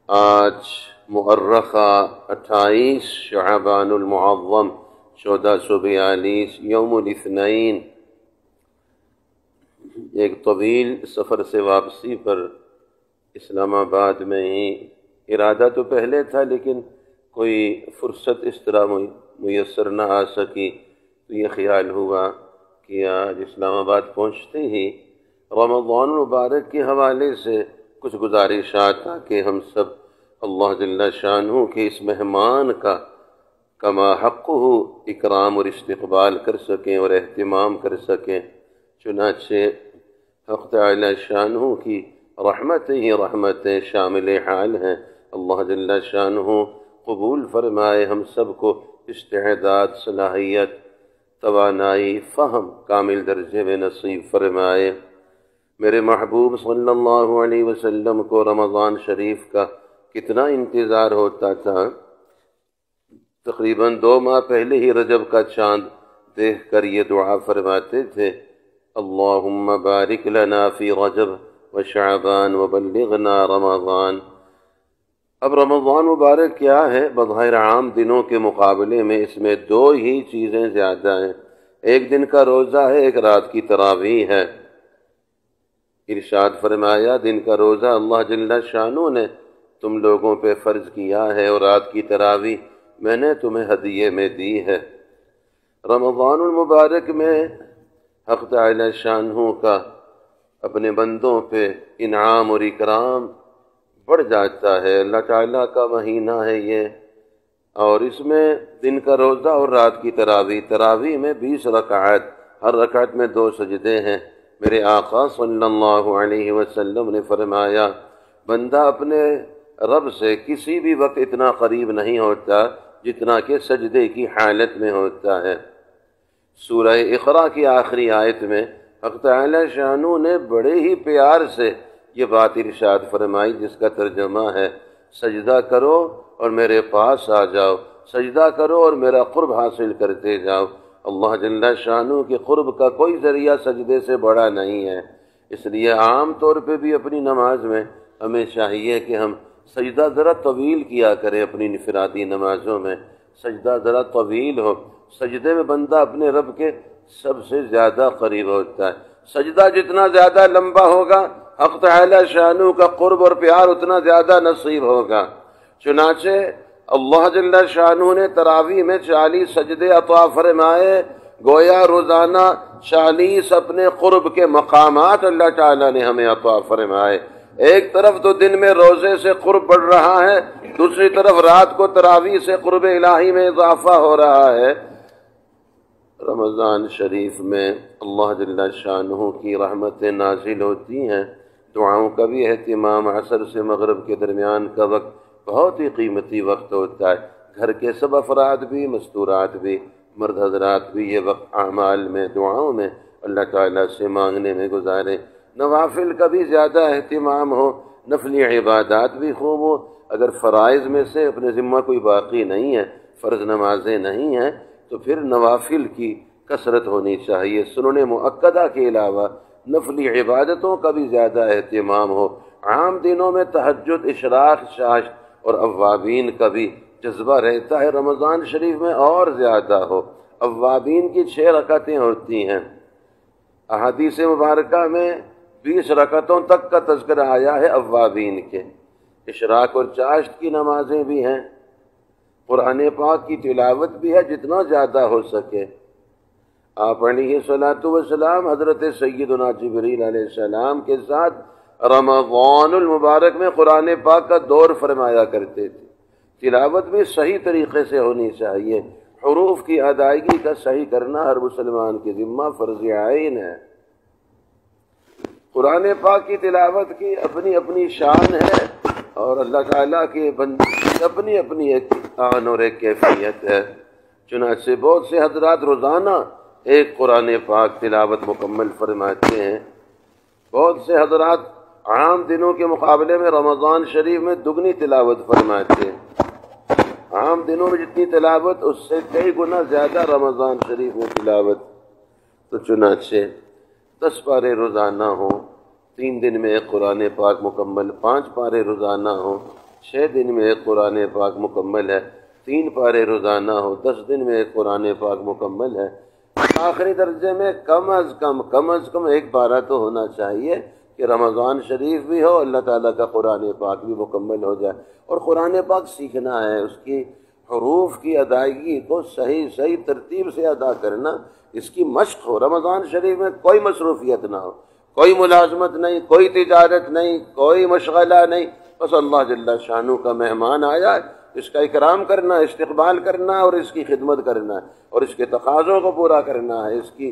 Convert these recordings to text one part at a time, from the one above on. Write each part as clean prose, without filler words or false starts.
آج مؤرخہ 28 شعبان المعظم 1442 یوم الاثنین، ایک طویل سفر سے واپسی پر اسلام آباد میں ہی ارادہ تو پہلے تھا، لیکن کوئی فرصت اس طرح میسر نہ آ سکی تو یہ خیال ہوا کہ آج اسلام آباد پہنچتے ہی رمضان مبارک کے حوالے سے کچھ گزارشات تاکہ ہم سب اللہ جل شانہ کے اس مہمان کا کما حقہ اکرام اور استقبال کر سکیں اور اہتمام کر سکیں۔ چنانچہ حق تعالی شانہ کی رحمت ہی رحمتیں شامل حال ہیں۔ اللہ جل شانہ قبول فرمائے، ہم سب کو استعداد، صلاحیت، توانائی، فہم کامل درجے میں نصیب فرمائے۔ میرے محبوب صلی اللہ علیہ وسلم کو رمضان شریف کا کتنا انتظار ہوتا تھا۔ تقریباً 2 ماہ پہلے ہی رجب کا چاند دیکھ کر یہ دعا فرماتے تھے، اللہم بارک لنا فی رجب وشعبان وبلغنا رمضان۔ اب رمضان مبارک کیا ہے؟ بظاہر عام دنوں کے مقابلے میں اس میں 2 ہی چیزیں زیادہ ہیں، ایک دن کا روزہ ہے، ایک رات کی تراویح ہے۔ ارشاد فرمایا دن کا روزہ اللہ جل شانہ نے تم لوگوں پہ فرض کیا ہے اور رات کی تراویح میں نے تمہیں ہدیے میں دی ہے۔ رمضان المبارک میں حق تعالی شانہ کا اپنے بندوں پہ انعام اور اکرام بڑھ جاتا ہے۔ اللہ تعالیٰ کا مہینہ ہے یہ، اور اس میں دن کا روزہ اور رات کی تراویح میں 20 رکعت، ہر رکعت میں 2 سجدے ہیں۔ میرے آقا صلی اللہ علیہ وسلم نے فرمایا بندہ اپنے رب سے کسی بھی وقت اتنا قریب نہیں ہوتا جتنا کہ سجدے کی حالت میں ہوتا ہے۔ سورہ اقرا کی آخری آیت میں حق تعالی شانہ نے بڑے ہی پیار سے یہ بات ارشاد فرمائی، جس کا ترجمہ ہے سجدہ کرو اور میرے پاس آ جاؤ، سجدہ کرو اور میرا قرب حاصل کرتے جاؤ۔ اللہ جل شانہ کے قرب کا کوئی ذریعہ سجدے سے بڑا نہیں ہے، اس لیے عام طور پہ بھی اپنی نماز میں ہمیں چاہیے کہ ہم سجدہ ذرا طویل کیا کریں۔ اپنی انفرادی نمازوں میں سجدہ ذرا طویل ہو، سجدے میں بندہ اپنے رب کے سب سے زیادہ قریب ہوتا ہے۔ سجدہ جتنا زیادہ لمبا ہوگا حق تعالی شانہ کا قرب اور پیار اتنا زیادہ نصیب ہوگا۔ چنانچہ اللہ جل شانہ نے تراویح میں 40 سجدے عطا فرمائے، گویا روزانہ 40 اپنے قرب کے مقامات اللہ تعالیٰ نے ہمیں عطا فرمائے۔ ایک طرف تو دن میں روزے سے قرب بڑھ رہا ہے، دوسری طرف رات کو تراویح سے قرب الہی میں اضافہ ہو رہا ہے۔ رمضان شریف میں اللہ جل شانہ کی رحمتیں نازل ہوتی ہیں، دعاؤں کا بھی اہتمام۔ عصر سے مغرب کے درمیان کا وقت بہت ہی قیمتی وقت ہوتا ہے، گھر کے سب افراد بھی، مستورات بھی، مرد حضرات بھی یہ وقت اعمال میں، دعاؤں میں اللہ تعالیٰ سے مانگنے میں گزاریں۔ نوافل کا بھی زیادہ اہتمام ہو، نفلی عبادات بھی خوب ہو۔ اگر فرائض میں سے اپنے ذمہ کوئی باقی نہیں ہے، فرض نمازیں نہیں ہیں، تو پھر نوافل کی کثرت ہونی چاہیے۔ سنن مؤکدہ کے علاوہ نفلی عبادتوں کا بھی زیادہ اہتمام ہو۔ عام دنوں میں تہجد، اشراق، شاش اور اوابین کا بھی جذبہ رہتا ہے، رمضان شریف میں اور زیادہ ہو۔ اوابین کی 6 رکعتیں ہوتی ہیں، احادیث مبارکہ میں 20 رکعتوں تک کا تذکرہ آیا ہے اوابین کے۔ اشراق اور چاشت کی نمازیں بھی ہیں، قرآن پاک کی تلاوت بھی ہے جتنا زیادہ ہو سکے۔ آپ علیہ الصلوۃ والسلام حضرت سیدنا جبریل علیہ السلام کے ساتھ رمضان المبارک میں قرآن پاک کا دور فرمایا کرتے تھے۔ تلاوت بھی صحیح طریقے سے ہونی چاہیے، حروف کی ادائیگی کا صحیح کرنا ہر مسلمان کے ذمہ فرض عین ہے۔ قرآن پاک کی تلاوت کی اپنی اپنی شان ہے، اور اللہ تعالیٰ کے بندے کی اپنی اپنی ایک آن اور ایک کیفیت ہے۔ چنانچہ بہت سے حضرات روزانہ ایک قرآن پاک تلاوت مکمل فرماتے ہیں۔ بہت سے حضرات عام دنوں کے مقابلے میں رمضان شریف میں دگنی تلاوت فرماتے ہیں۔ عام دنوں میں جتنی تلاوت اس سے کئی گنا زیادہ رمضان شریف میں تلاوت۔ تو چنانچہ 10 پارے روزانہ ہوں، 3 دن میں ایک قرآن پاک مکمل، 5 پارے روزانہ ہوں، 6 دن میں ایک قرآن پاک مکمل ہے، 3 پارے روزانہ ہو، 10 دن میں ایک قرآن پاک مکمل ہے۔ آخری درجے میں کم از کم ایک پارہ تو ہونا چاہیے کہ رمضان شریف بھی ہو، اللہ تعالیٰ کا قرآن پاک بھی مکمل ہو جائے۔ اور قرآن پاک سیکھنا ہے، اس کی حروف کی ادائیگی کو صحیح ترتیب سے ادا کرنا، اس کی مشق ہو۔ رمضان شریف میں کوئی مصروفیت نہ ہو، کوئی ملازمت نہیں، کوئی تجارت نہیں، کوئی مشغلہ نہیں، بس اللہ جل شانہ کا مہمان آیا ہے، اس کا اکرام کرنا، استقبال کرنا اور اس کی خدمت کرنا ہے، اور اس کے تقاضوں کو پورا کرنا ہے۔ اس کی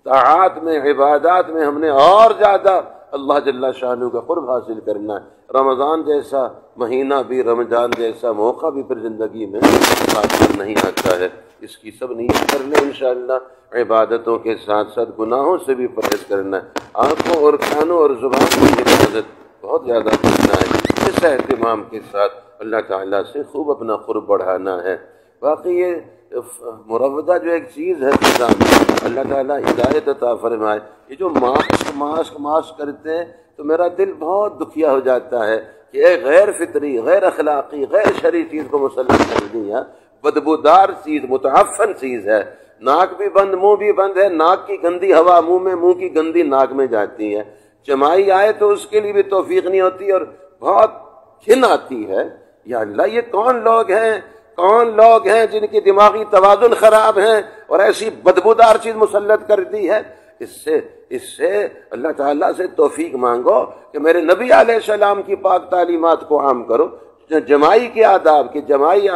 طاعات میں، عبادات میں ہم نے اور زیادہ اللہ جل شانہ کا قرب حاصل کرنا ہے۔ رمضان جیسا مہینہ بھی، رمضان جیسا موقع بھی پھر زندگی میں حاصل نہیں آتا ہے۔ اس کی سب نیت کر لیں انشاءاللہ۔ عبادتوں کے ساتھ ساتھ گناہوں سے بھی پرہیز کرنا ہے، آنکھوں اور کانوں اور زبان کی حفاظت بہت زیادہ کرنا ہے۔ اس اہتمام کے ساتھ اللہ تعالیٰ سے خوب اپنا قرب بڑھانا ہے۔ باقی یہ مروضہ جو ایک چیز ہے نظام، اللہ تعالیٰ ہدایت عطا فرمائے۔ یہ جو ماسک کرتے ہیں تو میرا دل بہت دکھیا ہو جاتا ہے کہ ایک غیر فطری، غیر اخلاقی، غیر شرعی چیز کو مسلط کر دیا، بدبودار چیز، متعفن چیز ہے۔ ناک بھی بند، منہ بھی بند ہے، ناک کی گندی ہوا منہ میں، منہ کی گندی ناک میں جاتی ہے۔ جمائی آئے تو اس کے لیے بھی توفیق نہیں ہوتی اور بہت گھن آتی ہے۔ یا اللہ، یہ کون لوگ ہیں جن کی دماغی توازن خراب ہیں اور ایسی بدبودار چیز مسلط کر دی ہے۔ اس سے اللہ تعالیٰ سے توفیق مانگو کہ میرے نبی علیہ السلام کی پاک تعلیمات کو عام کرو۔ جمائی کے آداب، کہ جمائی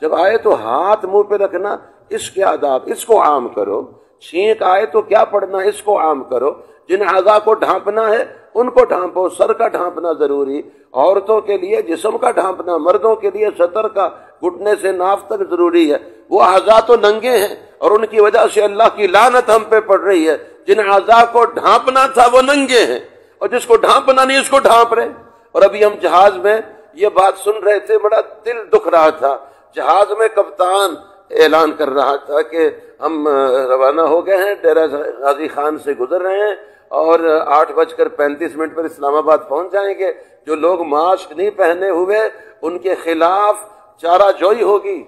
جب آئے تو ہاتھ منہ پہ رکھنا، اس کے آداب، اس کو عام کرو۔ چھینک آئے تو کیا پڑھنا، اس کو عام کرو۔ جن اعضاء کو ڈھانپنا ہے ان کو ڈھانپو۔ سر کا ڈھانپنا ضروری، عورتوں کے لیے جسم کا ڈھانپنا، مردوں کے لیے سطر کا گھٹنے سے ناف تک ضروری ہے۔ وہ اعضاء تو ننگے ہیں اور ان کی وجہ سے اللہ کی لعنت ہم پہ پڑ رہی ہے۔ جن اعضاء کو ڈھانپنا تھا وہ ننگے ہیں، اور جس کو ڈھانپنا نہیں اس کو ڈھانپ رہے۔ اور ابھی ہم جہاز میں یہ بات سن رہے تھے، بڑا دل دکھ رہا تھا۔ جہاز میں کپتان اعلان کر رہا تھا کہ ہم روانہ ہو گئے ہیں، ڈیرہ غازی خان سے گزر رہے ہیں اور 8:35 پر اسلام آباد پہنچ جائیں گے۔ جو لوگ ماسک نہیں پہنے ہوئے ان کے خلاف چارہ جوئی ہوگی۔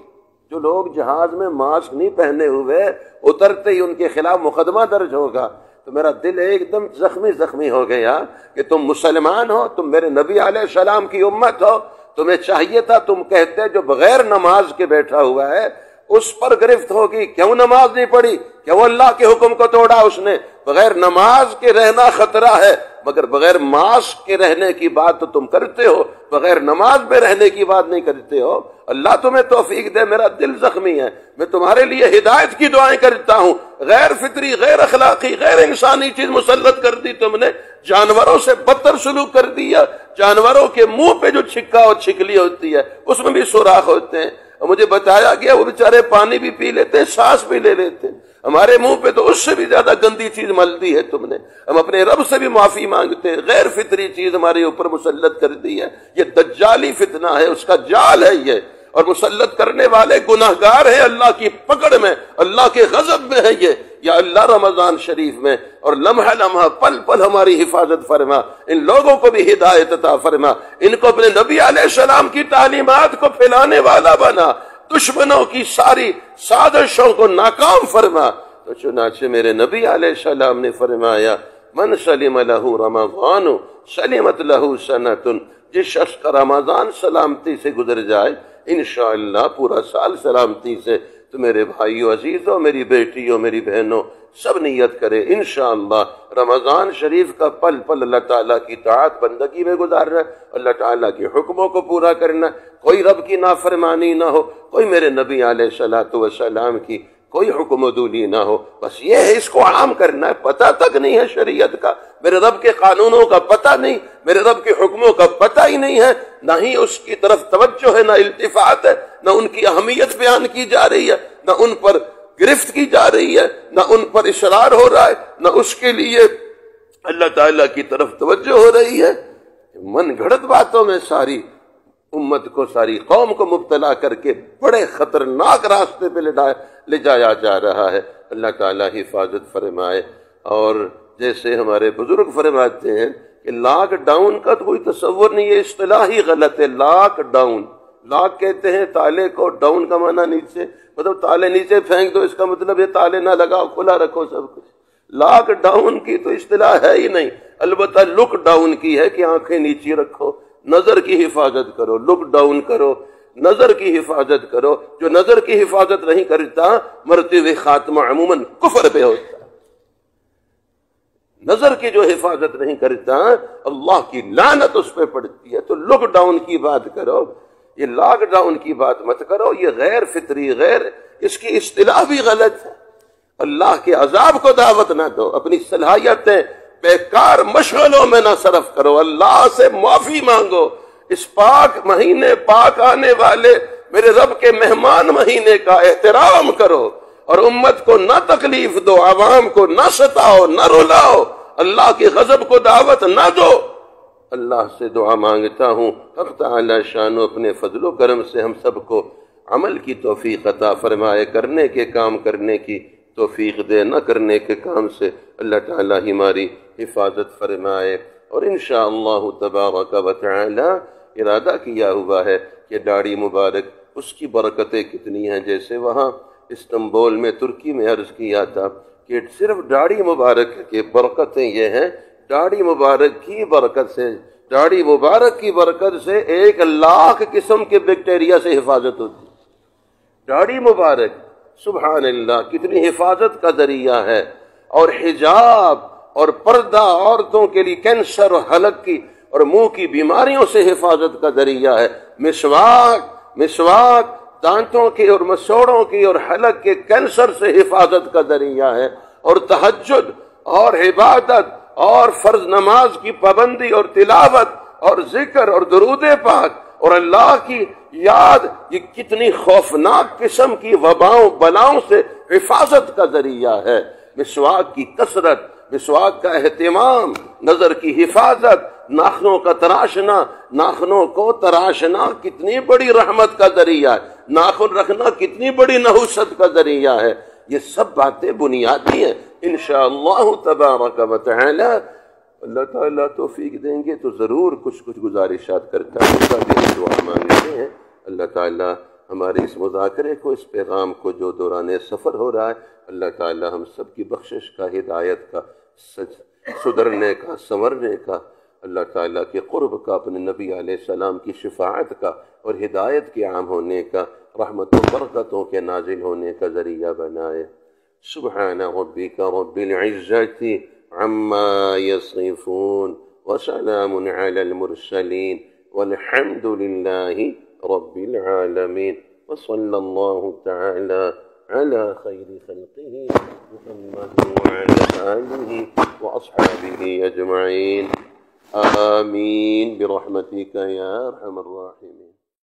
جو لوگ جہاز میں ماسک نہیں پہنے ہوئے اترتے ہی ان کے خلاف مقدمہ درج ہوگا۔ تو میرا دل ایک دم زخمی ہو گیا کہ تم مسلمان ہو، تم میرے نبی علیہ السلام کی امت ہو، تمہیں چاہیے تھا تم کہتے جو بغیر نماز کے بیٹھا ہوا ہے اس پر گرفت ہوگی، کیوں نماز نہیں پڑھی، کیوں اللہ کے حکم کو توڑا اس نے۔ بغیر نماز کے رہنا خطرہ ہے، مگر بغیر ماسک کے رہنے کی بات تو تم کرتے ہو، بغیر نماز میں رہنے کی بات نہیں کرتے ہو۔ اللہ تمہیں توفیق دے، میرا دل زخمی ہے، میں تمہارے لیے ہدایت کی دعائیں کرتا ہوں۔ غیر فطری، غیر اخلاقی، غیر انسانی چیز مسلط کر دی تم نے، جانوروں سے بدتر سلوک کر دیا۔ جانوروں کے منہ پہ جو چھکا اور چھکلی ہوتی ہے اس میں بھی سوراخ ہوتے ہیں، اور مجھے بتایا گیا وہ بیچارے پانی بھی پی لیتے ہیں، سانس بھی لے لیتے ہیں۔ ہمارے منہ پہ تو اس سے بھی زیادہ گندی چیز مل دی ہے تم نے۔ ہم اپنے رب سے بھی معافی مانگتے ہیں، غیر فطری چیز ہمارے اوپر مسلط کر دی ہے۔ یہ دجالی فتنہ ہے، اس کا جال ہے یہ، اور مسلط کرنے والے گناہگار ہیں، اللہ کی پکڑ میں، اللہ کے غضب میں ہے یہ۔ یا اللہ رمضان شریف میں اور لمحہ لمحہ پل پل ہماری حفاظت فرما، ان لوگوں کو بھی ہدایت عطا فرما، ان کو اپنے نبی علیہ السلام کی تعلیمات کو پھیلانے والا بنا، دشمنوں کی ساری سازشوں کو ناکام فرما۔ تو چنانچہ میرے نبی علیہ السلام نے فرمایا، من سلم لہ رمضان سلمت لہ سنۃ، جس شخص کا رمضان سلامتی سے گزر جائے انشاءاللہ پورا سال سلامتی سے۔ تو میرے بھائیو عزیزو، میری بیٹیوں، میری بہنوں، سب نیت کرے انشاءاللہ رمضان شریف کا پل پل اللہ تعالیٰ کی طاعت بندگی میں گزارنا، اللہ تعالیٰ کے حکموں کو پورا کرنا، کوئی رب کی نافرمانی نہ ہو، کوئی میرے نبی علیہ السلام کی کوئی حکم عدولی نہ ہو۔ بس یہ ہے، اس کو عام کرنا ہے۔ پتہ تک نہیں ہے شریعت کا، میرے رب کے قانونوں کا پتہ نہیں، میرے رب کے حکموں کا پتہ ہی نہیں ہے، نہ ہی اس کی طرف توجہ ہے، نہ التفات ہے، نہ ان کی اہمیت بیان کی جا رہی ہے، نہ ان پر گرفت کی جا رہی ہے، نہ ان پر اصرار ہو رہا ہے، نہ اس کے لیے اللہ تعالیٰ کی طرف توجہ ہو رہی ہے۔ من گھڑت باتوں میں ساری امت کو، ساری قوم کو مبتلا کر کے بڑے خطرناک راستے پہ لے جایا جا رہا ہے۔ اللہ تعالیٰ حفاظت فرمائے۔ اور جیسے ہمارے بزرگ فرماتے ہیں کہ لاک ڈاؤن کا تو کوئی تصور نہیں ہے، اصطلاح ہی غلط ہے۔ لاک ڈاؤن، لاک کہتے ہیں تالے کو، ڈاؤن کا معنی نیچے، مطلب تالے نیچے پھینک دو، اس کا مطلب یہ تالے نہ لگاؤ، کھلا رکھو سب کچھ۔ لاک ڈاؤن کی تو اصطلاح ہے ہی نہیں، البتہ لک ڈاؤن کی ہے کہ آنکھیں نیچے رکھو، نظر کی حفاظت کرو، لک ڈاؤن کرو، نظر کی حفاظت کرو۔ جو نظر کی حفاظت نہیں کرتا مرتے ہوئے خاتمہ عموماً کفر پہ ہوتا ہے۔ نظر کی جو حفاظت نہیں کرتا اللہ کی لعنت اس پہ پڑتی ہے۔ تو لک ڈاؤن کی بات کرو، یہ لاک ڈاؤن کی بات مت کرو، یہ غیر فطری، غیر، اس کی اصطلاح بھی غلط ہے۔ اللہ کے عذاب کو دعوت نہ دو، اپنی صلاحیتیں بیکار مشغلوں میں نہ صرف کرو، اللہ سے معافی مانگو۔ اس پاک مہینے، پاک آنے والے میرے رب کے مہمان مہینے کا احترام کرو، اور امت کو نہ تکلیف دو، عوام کو نہ ستاؤ، نہ رلاؤ، اللہ کے غضب کو دعوت نہ دو۔ اللہ سے دعا مانگتا ہوں حق تعالی شان و اپنے فضل و کرم سے ہم سب کو عمل کی توفیق عطا فرمائے، کرنے کے کام کرنے کی توفیق دے، نہ کرنے کے کام سے اللہ تعالی ہماری حفاظت فرمائے۔ اور انشاءاللہ تبارک و تعالی ارادہ کیا ہوا ہے کہ داڑھی مبارک، اس کی برکتیں کتنی ہیں، جیسے وہاں استنبول میں، ترکی میں عرض کیا تھا کہ صرف داڑھی مبارک کی برکتیں یہ ہیں، داڑھی مبارک کی برکت سے، داڑھی مبارک کی برکت سے 1,00,000 قسم کے بیکٹیریا سے حفاظت ہوتی ہے۔ داڑھی مبارک سبحان اللہ کتنی حفاظت کا ذریعہ ہے، اور حجاب اور پردہ عورتوں کے لیے کینسر اور حلق کی اور منہ کی بیماریوں سے حفاظت کا ذریعہ ہے۔ مسواک دانتوں کی اور مسوڑوں کی اور حلق کے کینسر سے حفاظت کا ذریعہ ہے، اور تہجد اور عبادت اور فرض نماز کی پابندی اور تلاوت اور ذکر اور درود پاک اور اللہ کی یاد، یہ کتنی خوفناک قسم کی وباؤں بلاؤں سے حفاظت کا ذریعہ ہے۔ مسواک کی کثرت، مسواک کا اہتمام، نظر کی حفاظت، ناخنوں کا تراشنا، ناخنوں کو تراشنا کتنی بڑی رحمت کا ذریعہ ہے، ناخن رکھنا کتنی بڑی نحوست کا ذریعہ ہے۔ یہ سب باتیں بنیادی ہیں۔ انشاءاللہ تبارک و تعالی اللہ تعالیٰ توفیق دیں گے تو ضرور کچھ گزارشات کرتا ہے، اس کا بھی ہم دعا مانگتے ہیں۔ اللہ تعالیٰ ہمارے اس مذاکرے کو، اس پیغام کو جو دوران سفر ہو رہا ہے، اللہ تعالیٰ ہم سب کی بخشش کا، ہدایت کا، سدھرنے کا، سنورنے کا، اللہ تعالیٰ کے قرب کا، اپنے نبی علیہ السلام کی شفاعت کا اور ہدایت کے عام ہونے کا، رحمت و برکتوں کے نازل ہونے کا ذریعہ بنائے۔ سبحان ربک رب العزت عما یصفون وسلام علی المرسلین والحمد للہ رب العالمین، وصلی اللہ تعالی على خير خلقه محمد وعلى آله وأصحابه أجمعين آمين برحمتك يا أرحم الراحمين۔